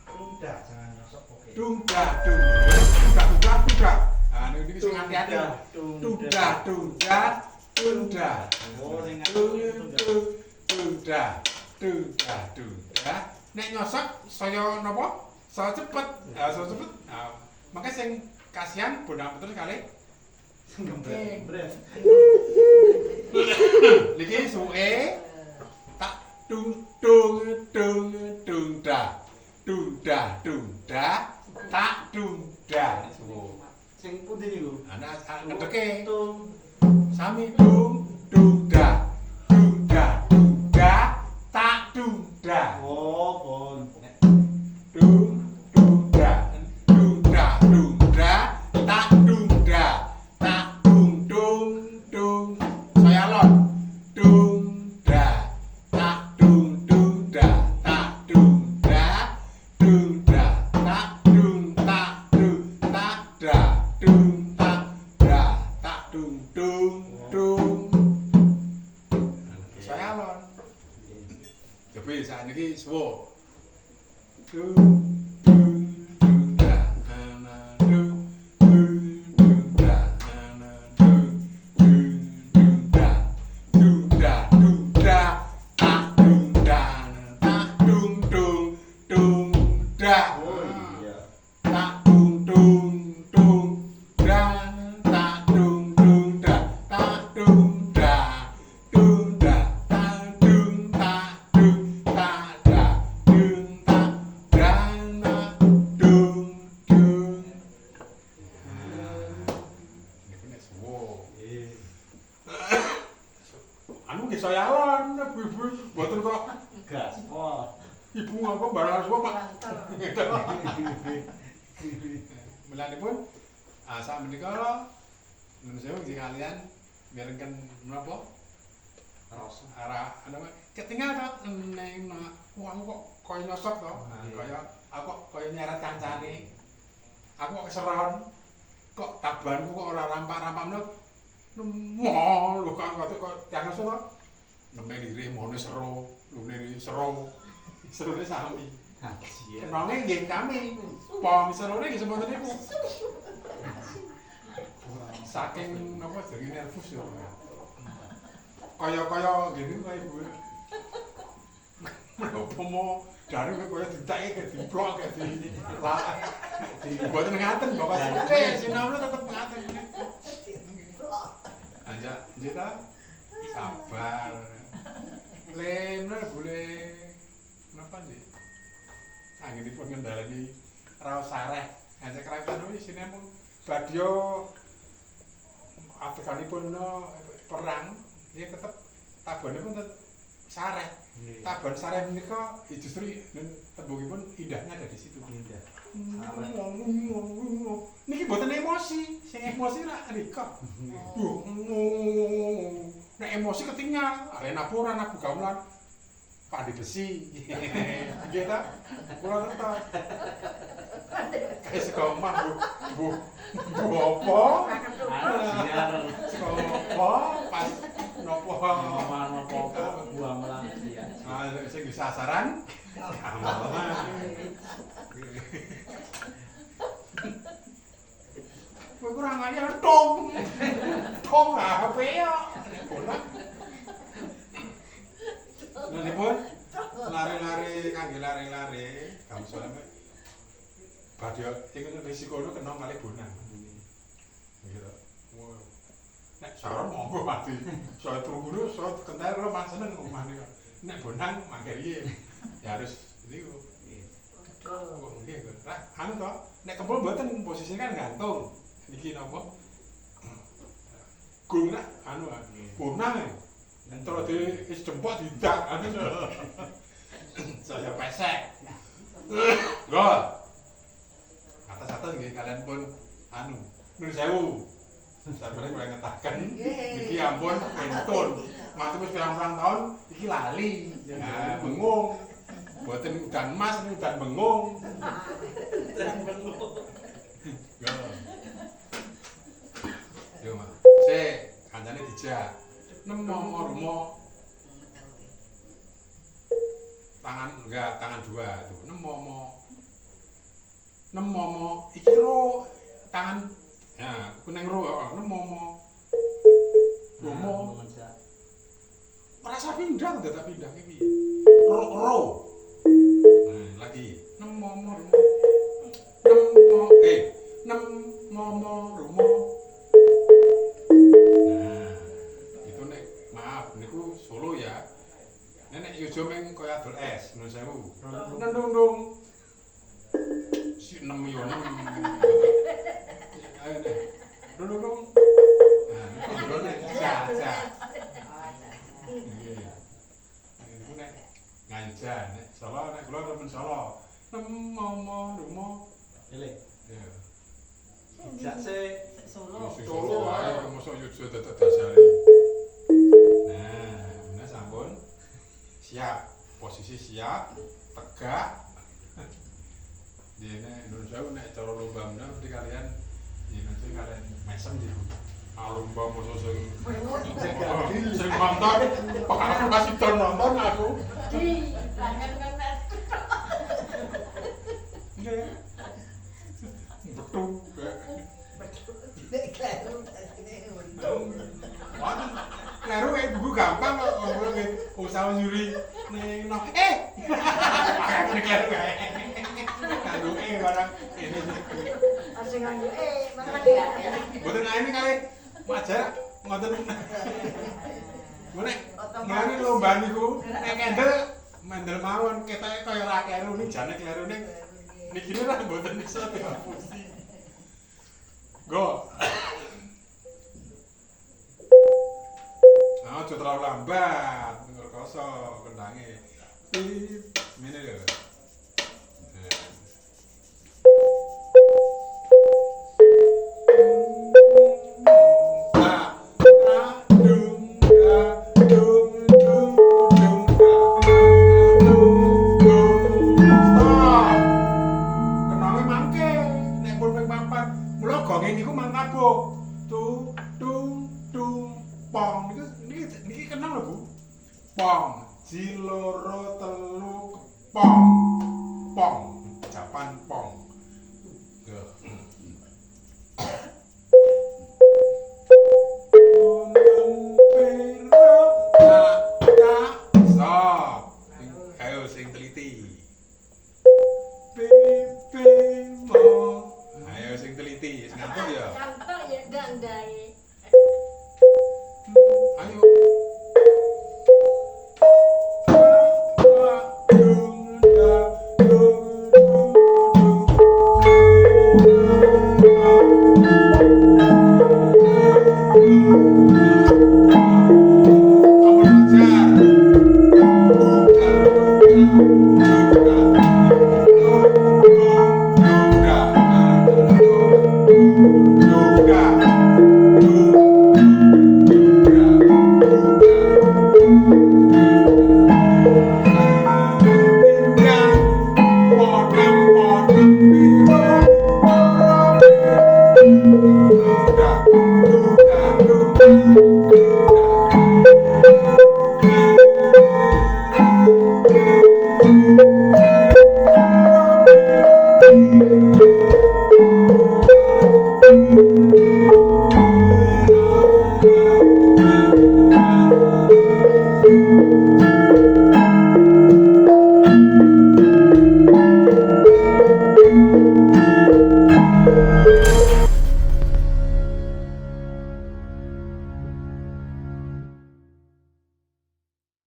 Tunda, jangan nyosok oke. Tunda. Ah, niki sing hati-hati. Tunda. Oh, sing Tunda. Nek nyosok saya napa? Saya cepet. Saya cepet. Makanya sing kasihan bonang putus kali. Ngembrem. Niki suwe tak tunda tak tunda Sing pundi niku? anak ngedeke Tung. sami tunda tak tunda Oh, pon. tunda tak tunda tak tung saya lon tunda tak tunda tak tunda tak saya lon tapi saat ini suwo Oh iya. tak tung tak anu ki saya lan ibu mboten kok Gaspol. ibu ngapa barang semua Pak. Melanipun sak menika menurut saya di kalian mirenken menapa Rasa. arah ana ketinggal to neng wah kok koyo nyosok to kaya aku kok koyo nyeret kancane aku kok keseron kok tabanku kok ora rampak-rampak nemo lho kok jangan to neme diri mone sero lune sero serone sami Haji. kenonge nggih kami pong serone nggih semonten niku saking napa jenenge nervus ya kaya gini kaya ibu menapa mau dari kaya ditake ke diblok ke di mboten ngaten Bapak Oke sinamnya tetep ngaten aja njita sabar lemner boleh napa nggih anginipun ngendhaleni raos sareh aja kerajaan isine pun badya adeganipun perang dia tetap tabane pun tetap sareh. Taban sareh menika justru tembungipun indahnya ada di situ. Indah. Niki mboten emosi, sing emosi ra rika. Nek emosi ketinggal, arena pura anak gamelan Pak Besi. Nggih ta? Kula tetep. Kayak sekomah Bu apa? Sekomah pas nopo Buang melang ya. sing sasaran kowe kurang ajar tong HP ya Nipun lari-lari kangge lari-lari gangsal badhe iku risikono kena malih bonang ngira nek saron monggo mati saya turu saya kentar lo mas seneng omah niku nek bonang mangke piye ya harus niku oh nggih kok anu to nek kempul mboten posisine kan gantung niki napa gung nak anu bonang entro di wis jempok didak anu saya pesek gol atas-atas nggih kalian pun anu nun sewu sampeyan kula ngetaken iki ampun entun mati wis pirang-pirang tahun iki lali bengung mboten udan emas udan bengung yo Mas sik kancane dijak nemo rumo tangan dua tuh. Nemomo iki ro tangan ya kuning ro nemomo romo rasa pindah udah tak pindah iki ro lagi nemomo nemomo romo nah itu nek maaf niku Solo ya nek yo meng kaya adol es menurut saya nendung si 6 yo 6 ayo nek nendung nah niku nek ja niku nek nganja nek Solo nek kula temen Solo nemomo romo Ele. ya Jak se Solo. Solo ae mosok yo tetep dasare nah sampun siap posisi siap tegak dene Indonesia nek cara lomba menang mesti kalian nanti kalian mesem di lomba musuh sing nonton aku masih nonton aku Di langan kan. nggih betul Kleru kayak buku gampang kok ngomong kayak usaha nyuri nih no pakai kleru kayak kado barang ini Asing nganggo mana dia. buatan ini kali majar ngoten nek ngene lomba niku nek mendel mawon ketoke kaya ra kleru ning jane kleru ning niki ora mboten iso diapusi go aja terlalu lambat ngerkoso kendange ngene lho pong jiloro telu pong pong japan pong